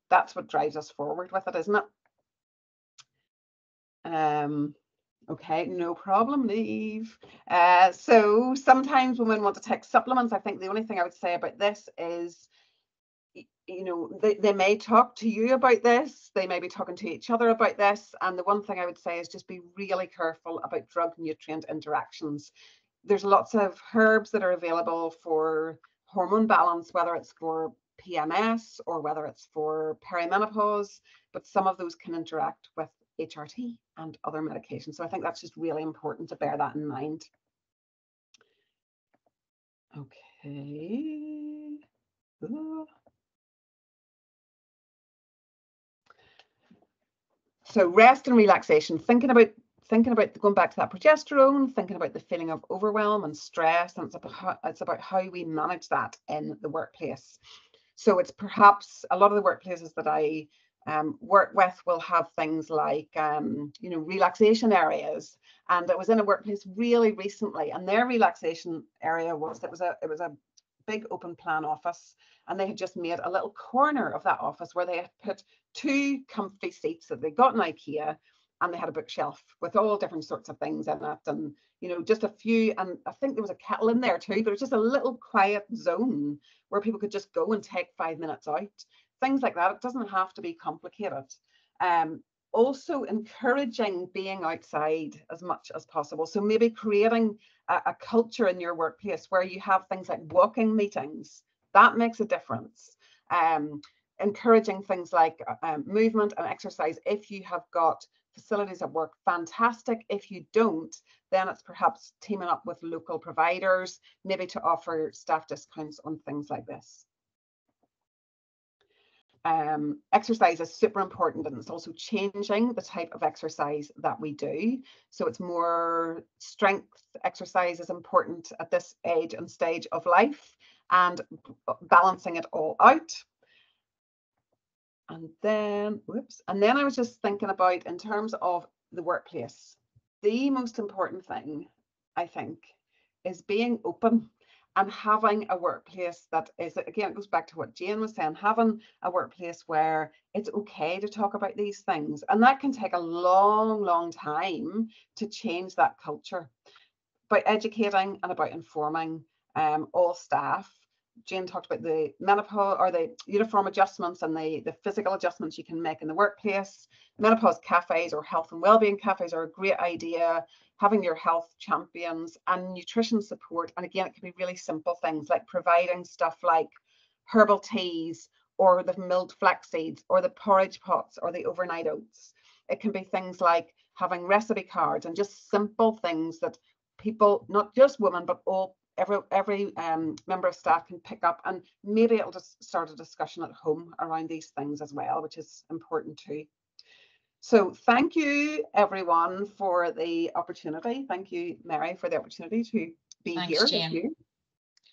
that's what drives us forward with it, isn't it? Okay, no problem, Neve. So sometimes women want to take supplements. I think the only thing I would say about this is, they may talk to you about this, they may be talking to each other about this, and the one thing I would say is just be really careful about drug nutrient interactions. There's lots of herbs that are available for hormone balance, whether it's for PMS or whether it's for perimenopause, but some of those can interact with HRT and other medications. So I think that's just really important to bear that in mind. Okay. Ooh. So rest and relaxation, thinking about going back to that progesterone, thinking about the feeling of overwhelm and stress, and it's about how we manage that in the workplace. So it's perhaps a lot of the workplaces that I work with will have things like relaxation areas. And I was in a workplace really recently, and their relaxation area was it was a big open plan office, and they had just made a little corner of that office where they had put 2 comfy seats that they got in IKEA, and they had a bookshelf with all different sorts of things in it, and just a few, and I think there was a kettle in there too, but it was just a little quiet zone where people could just go and take 5 minutes out, things like that. It doesn't have to be complicated. Also encouraging being outside as much as possible. So maybe creating a culture in your workplace where you have things like walking meetings. That makes a difference. Encouraging things like movement and exercise. If you have got facilities at work, fantastic. If you don't, then it's perhaps teaming up with local providers, maybe to offer staff discounts on things like this. Exercise is super important, and it's also changing the type of exercise that we do. So it's more strength exercise is important at this age and stage of life, and balancing it all out. And then, I was just thinking about, in terms of the workplace, the most important thing, I think, is being open and having a workplace that is, again, it goes back to what Jane was saying, having a workplace where it's okay to talk about these things. And that can take a long, long time to change that culture. By educating and about informing all staff. Jane talked about the menopause, or the uniform adjustments and the physical adjustments you can make in the workplace. Menopause cafes or health and wellbeing cafes are a great idea. Having your health champions and nutrition support. And again, it can be really simple things like providing stuff like herbal teas, or the milled flax seeds, or the porridge pots, or the overnight oats. It can be things like having recipe cards, and just simple things that people, not just women, but every member of staff can pick up, and maybe it'll just start a discussion at home around these things as well, which is important too. So thank you everyone for the opportunity. Thank you, Mary, for the opportunity to be here with you.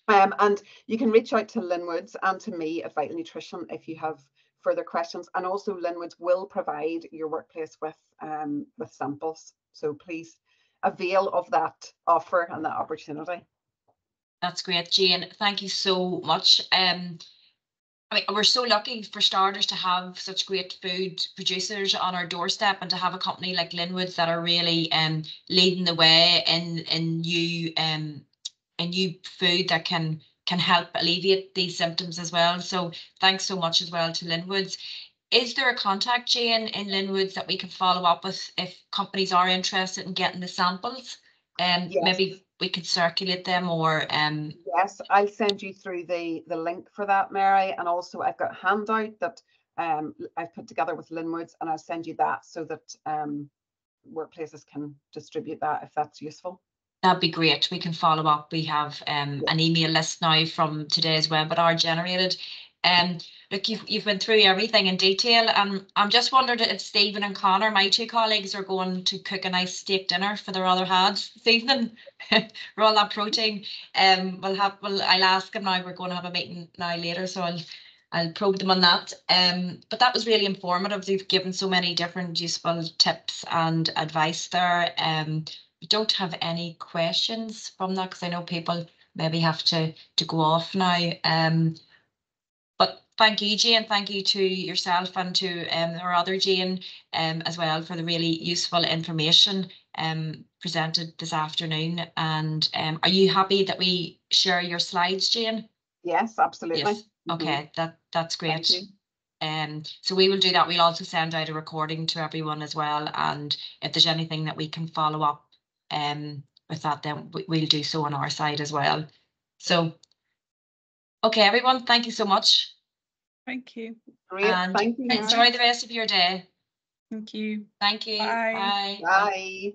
And you can reach out to Linwoods and to me at Vital Nutrition if you have further questions. And also Linwoods will provide your workplace with samples. So please avail of that offer and that opportunity. That's great, Jane. Thank you so much. I mean, we're so lucky, for starters, to have such great food producers on our doorstep, and to have a company like Linwoods that are really leading the way in new food that can help alleviate these symptoms as well. So thanks so much as well to Linwoods. Is there a contact, Jane, in Linwoods that we can follow up with if companies are interested in getting the samples? Yes. Maybe we could circulate them, or yes, I'll send you through the link for that, Mary. And also I've got a handout that I've put together with Linwoods, and I'll send you that so that workplaces can distribute that if that's useful. That'd be great. We can follow up. We have an email list now from today's webinar generated. Look, you've went through everything in detail, and I'm just wondering if Stephen and Connor, my 2 colleagues, are going to cook a nice steak dinner for their other halves this evening for all that protein. I'll ask them now. We're going to have a meeting now later, so I'll probe them on that. But that was really informative. They've given so many different useful tips and advice there. We don't have any questions from that, because I know people maybe have to go off now. But thank you, Jane. Thank you to yourself and to our other Jane as well for the really useful information presented this afternoon. And are you happy that we share your slides, Jane? Yes, absolutely. Yes. Okay, that's great. So we will do that. We'll also send out a recording to everyone as well. And if there's anything that we can follow up with that, then we'll do so on our side as well. So, okay, everyone, thank you so much. Thank you. Great. And thank you. Enjoy the rest of your day. Thank you. Thank you. Bye. Bye. Bye.